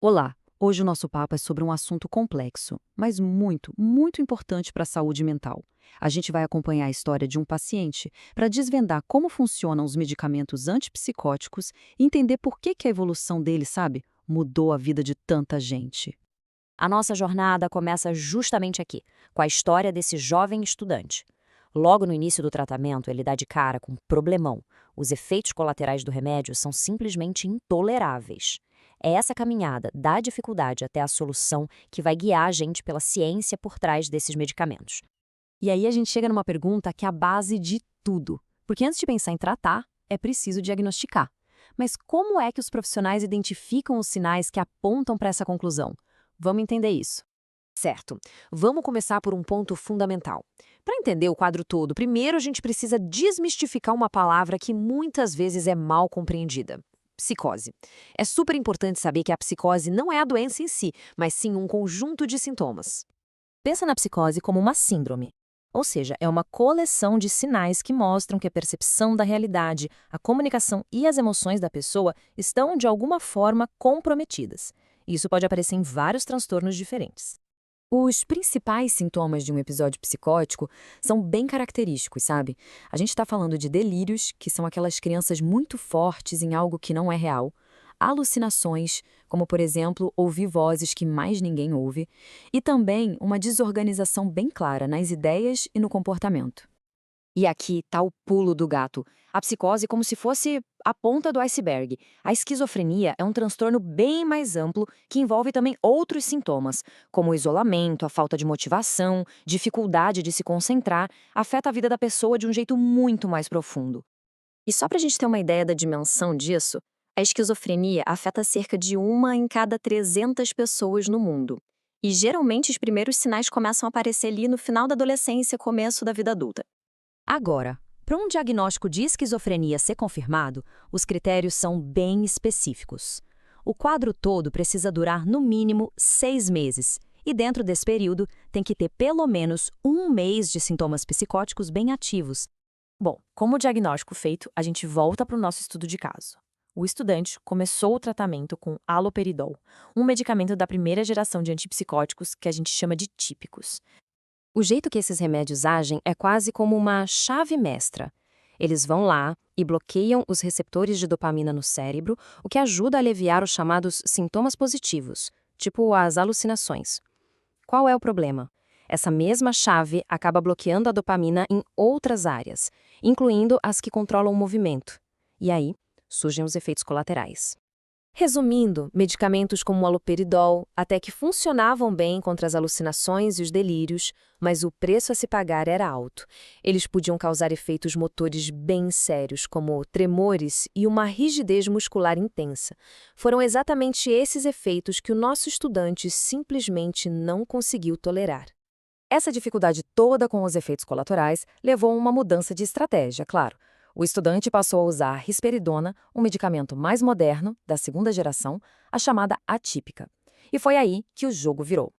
Olá! Hoje o nosso papo é sobre um assunto complexo, mas muito, muito importante para a saúde mental. A gente vai acompanhar a história de um paciente para desvendar como funcionam os medicamentos antipsicóticos e entender por que a evolução dele, sabe, mudou a vida de tanta gente. A nossa jornada começa justamente aqui, com a história desse jovem estudante. Logo no início do tratamento, ele dá de cara com um problemão. Os efeitos colaterais do remédio são simplesmente intoleráveis. É essa caminhada da dificuldade até a solução que vai guiar a gente pela ciência por trás desses medicamentos. E aí a gente chega numa pergunta que é a base de tudo. Porque antes de pensar em tratar, é preciso diagnosticar. Mas como é que os profissionais identificam os sinais que apontam para essa conclusão? Vamos entender isso. Certo. Vamos começar por um ponto fundamental. Para entender o quadro todo, primeiro a gente precisa desmistificar uma palavra que muitas vezes é mal compreendida. Psicose. É super importante saber que a psicose não é a doença em si, mas sim um conjunto de sintomas. Pensa na psicose como uma síndrome. Ou seja, é uma coleção de sinais que mostram que a percepção da realidade, a comunicação e as emoções da pessoa estão, de alguma forma, comprometidas. Isso pode aparecer em vários transtornos diferentes. Os principais sintomas de um episódio psicótico são bem característicos, sabe? A gente está falando de delírios, que são aquelas crianças muito fortes em algo que não é real, alucinações, como por exemplo, ouvir vozes que mais ninguém ouve, e também uma desorganização bem clara nas ideias e no comportamento. E aqui está o pulo do gato. A psicose como se fosse a ponta do iceberg. A esquizofrenia é um transtorno bem mais amplo que envolve também outros sintomas, como o isolamento, a falta de motivação, dificuldade de se concentrar, afeta a vida da pessoa de um jeito muito mais profundo. E só para a gente ter uma ideia da dimensão disso, a esquizofrenia afeta cerca de 1 em cada 300 pessoas no mundo. E geralmente os primeiros sinais começam a aparecer ali no final da adolescência, começo da vida adulta. Agora, para um diagnóstico de esquizofrenia ser confirmado, os critérios são bem específicos. O quadro todo precisa durar no mínimo 6 meses, e dentro desse período tem que ter pelo menos 1 mês de sintomas psicóticos bem ativos. Bom, como o diagnóstico feito, a gente volta para o nosso estudo de caso. O estudante começou o tratamento com haloperidol, um medicamento da primeira geração de antipsicóticos que a gente chama de típicos. O jeito que esses remédios agem é quase como uma chave mestra. Eles vão lá e bloqueiam os receptores de dopamina no cérebro, o que ajuda a aliviar os chamados sintomas positivos, tipo as alucinações. Qual é o problema? Essa mesma chave acaba bloqueando a dopamina em outras áreas, incluindo as que controlam o movimento. E aí, surgem os efeitos colaterais. Resumindo, medicamentos como o haloperidol até que funcionavam bem contra as alucinações e os delírios, mas o preço a se pagar era alto. Eles podiam causar efeitos motores bem sérios, como tremores e uma rigidez muscular intensa. Foram exatamente esses efeitos que o nosso estudante simplesmente não conseguiu tolerar. Essa dificuldade toda com os efeitos colaterais levou a uma mudança de estratégia, claro. O estudante passou a usar a risperidona, um medicamento mais moderno, da segunda geração, a chamada atípica. E foi aí que o jogo virou.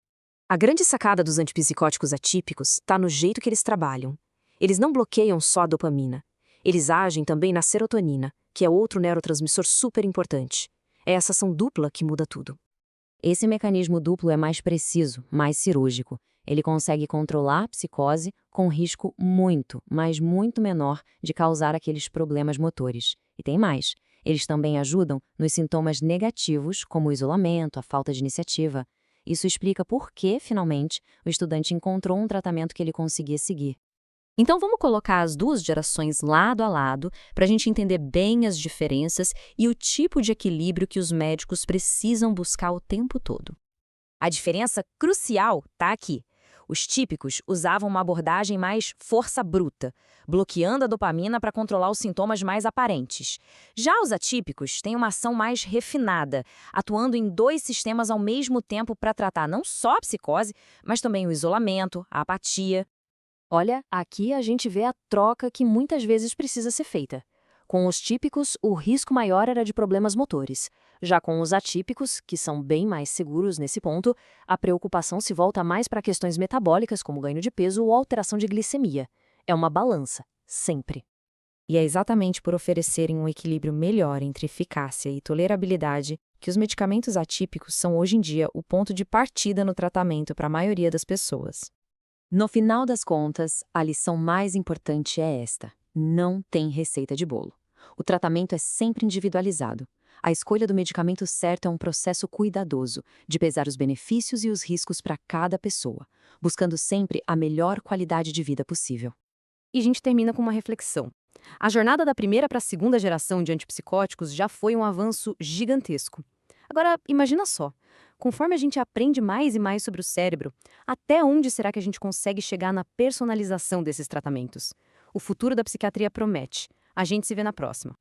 A grande sacada dos antipsicóticos atípicos está no jeito que eles trabalham. Eles não bloqueiam só a dopamina. Eles agem também na serotonina, que é outro neurotransmissor super importante. É essa ação dupla que muda tudo. Esse mecanismo duplo é mais preciso, mais cirúrgico. Ele consegue controlar a psicose com risco muito, mas muito menor de causar aqueles problemas motores. E tem mais, eles também ajudam nos sintomas negativos, como o isolamento, a falta de iniciativa. Isso explica por que, finalmente, o estudante encontrou um tratamento que ele conseguia seguir. Então vamos colocar as duas gerações lado a lado para a gente entender bem as diferenças e o tipo de equilíbrio que os médicos precisam buscar o tempo todo. A diferença crucial está aqui. Os típicos usavam uma abordagem mais força bruta, bloqueando a dopamina para controlar os sintomas mais aparentes. Já os atípicos têm uma ação mais refinada, atuando em 2 sistemas ao mesmo tempo para tratar não só a psicose, mas também o isolamento, a apatia. Olha, aqui a gente vê a troca que muitas vezes precisa ser feita. Com os típicos, o risco maior era de problemas motores. Já com os atípicos, que são bem mais seguros nesse ponto, a preocupação se volta mais para questões metabólicas, como ganho de peso ou alteração de glicemia. É uma balança, sempre. E é exatamente por oferecerem um equilíbrio melhor entre eficácia e tolerabilidade que os medicamentos atípicos são hoje em dia o ponto de partida no tratamento para a maioria das pessoas. No final das contas, a lição mais importante é esta: não tem receita de bolo. O tratamento é sempre individualizado. A escolha do medicamento certo é um processo cuidadoso, de pesar os benefícios e os riscos para cada pessoa, buscando sempre a melhor qualidade de vida possível. E a gente termina com uma reflexão. A jornada da primeira para a segunda geração de antipsicóticos já foi um avanço gigantesco. Agora, imagina só, conforme a gente aprende mais e mais sobre o cérebro, até onde será que a gente consegue chegar na personalização desses tratamentos? O futuro da psiquiatria promete. A gente se vê na próxima.